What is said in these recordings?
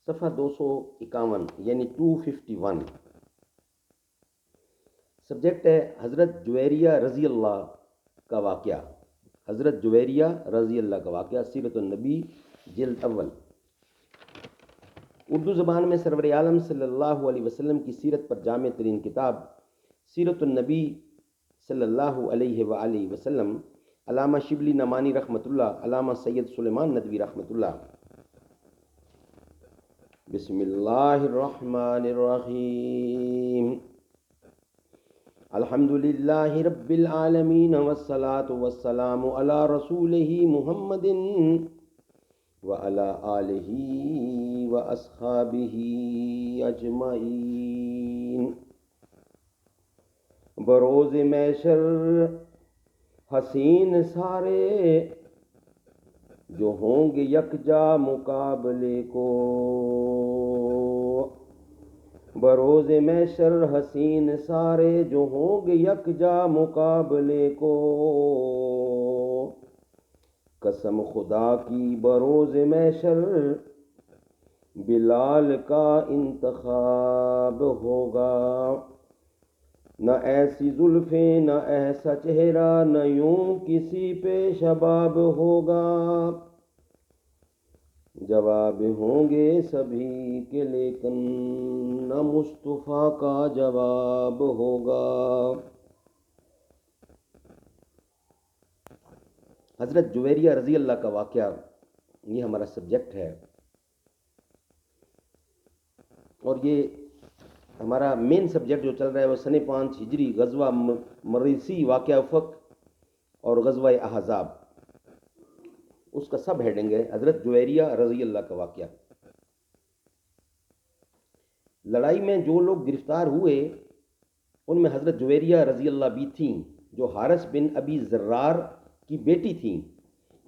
صفحہ 251 یعنی 251۔ سبجیکٹ ہے حضرت جویریہ رضی اللہ کا واقعہ۔ حضرت جویریہ رضی اللہ کا واقعہ، سیرت النبی جلد اول۔ اردو زبان میں سرور عالم صلی اللہ علیہ وسلم کی سیرت پر جامع ترین کتاب سیرت النبی صلی اللہ علیہ وآلہ وسلم، علامہ شبلی نعمانی رحمۃ اللہ، علامہ سید سلیمان ندوی رحمۃ اللہ۔ بسم اللہ الرحمن الرحیم۔ الحمد للہ رب العالمین والصلاة والسلام علی رسولہ محمد وعلی آلہ واصحابہ اجمعین۔ بروز محشر حسین سارے جو ہوں گے یکجا مقابلے کو، بروز محشر حسین سارے جو ہوں گے یکجا مقابلے کو، قسم خدا کی بروز محشر بلال کا انتخاب ہوگا، نہ ایسی زلفیں نہ ایسا چہرہ، نہ یوں کسی پہ شباب ہوگا، جواب ہوں گے سبھی کے لیکن نہ مصطفیٰ کا جواب ہوگا۔ حضرت جویریہ رضی اللہ کا واقعہ یہ ہمارا سبجیکٹ ہے، اور یہ ہمارا مین سبجیکٹ جو چل رہا ہے وہ سن 5 ہجری غزوہ مریسی، واقعہ افق اور غزوہ احزاب، اس کا سب ہیڈنگ ہے حضرت جویریہ رضی اللہ کا واقعہ۔ لڑائی میں جو لوگ گرفتار ہوئے ان میں حضرت جویریہ رضی اللہ بھی تھیں، جو حارث بن ابی زرار کی بیٹی تھیں۔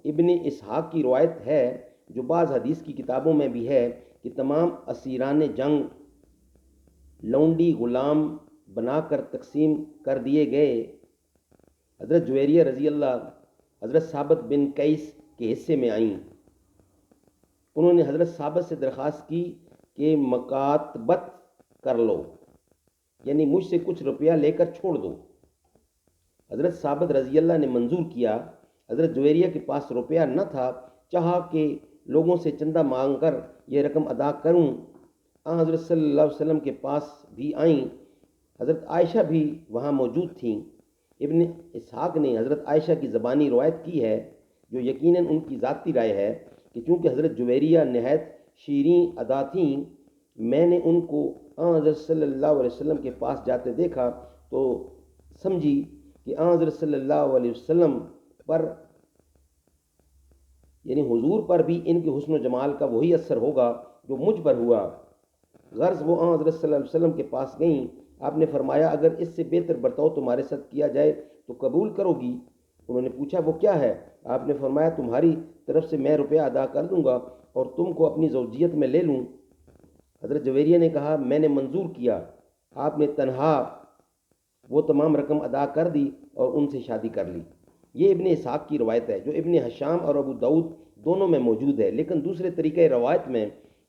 ابن اسحاق کی روایت ہے، جو بعض حدیث کی کتابوں میں بھی ہے، کہ تمام اسیران جنگ لونڈی غلام بنا کر تقسیم کر دیے گئے۔ حضرت جویریہ رضی اللہ حضرت ثابت بن قیس کے حصے میں آئیں۔ انہوں نے حضرت ثابت سے درخواست کی کہ مکاتبت کر لو، یعنی مجھ سے کچھ روپیہ لے کر چھوڑ دو۔ حضرت ثابت رضی اللہ نے منظور کیا۔ حضرت جویریہ کے پاس روپیہ نہ تھا، چاہا کہ لوگوں سے چندہ مانگ کر یہ رقم ادا کروں۔ حضرت صلی اللہ علیہ وسلم کے پاس بھی آئیں۔ حضرت عائشہ بھی وہاں موجود تھیں۔ ابن اسحاق نے حضرت عائشہ کی زبانی روایت کی ہے، جو یقیناً ان کی ذاتی رائے ہے، کہ چونکہ حضرت جویریہ نہایت شیریں ادا تھیں، میں نے ان کو حضرت صلی اللہ علیہ وسلم کے پاس جاتے دیکھا تو سمجھی کہ حضرت صلی اللہ علیہ وسلم پر یعنی حضور پر بھی ان کے حسن و جمال کا وہی اثر ہوگا جو مجھ پر ہوا۔ غرض وہ حضرت صلی اللہ علیہ وسلم کے پاس گئیں۔ آپ نے فرمایا، اگر اس سے بہتر برتاؤ تمہارے ساتھ کیا جائے تو قبول کرو گی؟ انہوں نے پوچھا، وہ کیا ہے؟ آپ نے فرمایا، تمہاری طرف سے میں روپیہ ادا کر دوں گا اور تم کو اپنی زوجیت میں لے لوں۔ حضرت جویریہ نے کہا، میں نے منظور کیا۔ آپ نے تنہا وہ تمام رقم ادا کر دی اور ان سے شادی کر لی۔ یہ ابن اسحاق کی روایت ہے، جو ابن حشام اور ابو داؤد دونوں میں موجود ہے، لیکن دوسرے طریقۂ روایت میں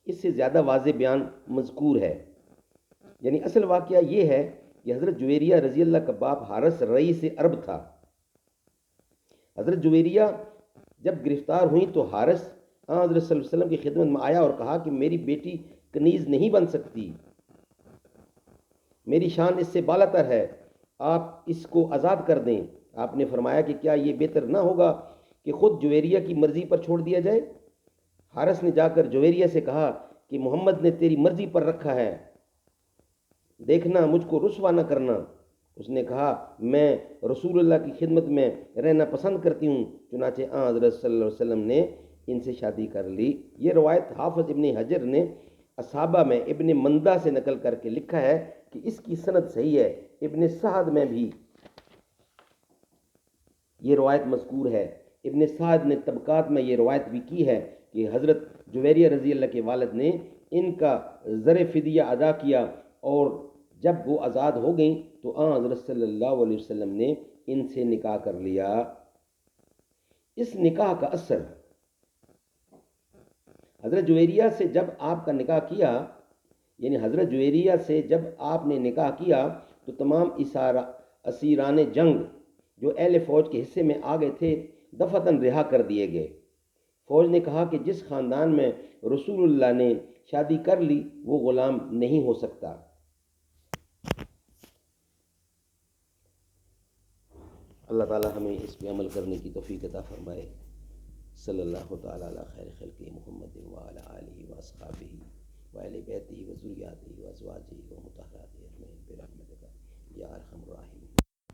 اس سے زیادہ واضح بیان مذکور ہے۔ یعنی اصل واقعہ یہ ہے کہ حضرت جویریہ رضی اللہ کا باپ حارث رئیس عرب تھا۔ حضرت جویریہ جب گرفتار ہوئیں تو حارث حضرت صلی اللہ علیہ وسلم کی خدمت میں آیا اور کہا کہ میری بیٹی کنیز نہیں بن سکتی، میری شان اس سے بالاتر ہے، آپ اس کو آزاد کر دیں۔ آپ نے فرمایا کہ کیا یہ بہتر نہ ہوگا کہ خود جویریہ کی مرضی پر چھوڑ دیا جائے؟ حارث نے جا کر جویریہ سے کہا کہ محمد نے تیری مرضی پر رکھا ہے، دیکھنا مجھ کو رسوا نہ کرنا۔ اس نے کہا، میں رسول اللہ کی خدمت میں رہنا پسند کرتی ہوں۔ چنانچہ حضرت صلی اللہ علیہ وسلم نے ان سے شادی کر لی۔ یہ روایت حافظ ابن حجر نے اصحابہ میں ابن مندہ سے نقل کر کے لکھا ہے کہ اس کی سند صحیح ہے۔ ابن سعد میں بھی یہ روایت مذکور ہے۔ ابن سعد نے طبقات میں یہ روایت بھی کی ہے کہ حضرت جویریہ رضی اللہ کے والد نے ان کا زر فدیہ ادا کیا، اور جب وہ آزاد ہو گئیں تو حضرت صلی اللہ علیہ وسلم نے ان سے نکاح کر لیا۔ اس نکاح کا اثر حضرت جویریہ سے جب آپ کا نکاح کیا، یعنی حضرت جویریہ سے جب آپ نے نکاح کیا تو تمام اسیران جنگ جو اہل فوج کے حصے میں آ گئے تھے دفعتاً رہا کر دیے گئے۔ فوج نے کہا کہ جس خاندان میں رسول اللہ نے شادی کر لی وہ غلام نہیں ہو سکتا۔ اللہ تعالی ہمیں اس پہ عمل کرنے کی توفیق عطا فرمائے۔ صلی اللہ تعالی علی خیر خلق محمد وعلی آلہ واصحابہ وآل بیتہ وذریاتہ وازواجہ ومطہراتہ اجمعین برحمتک یا ارحم الراحمین۔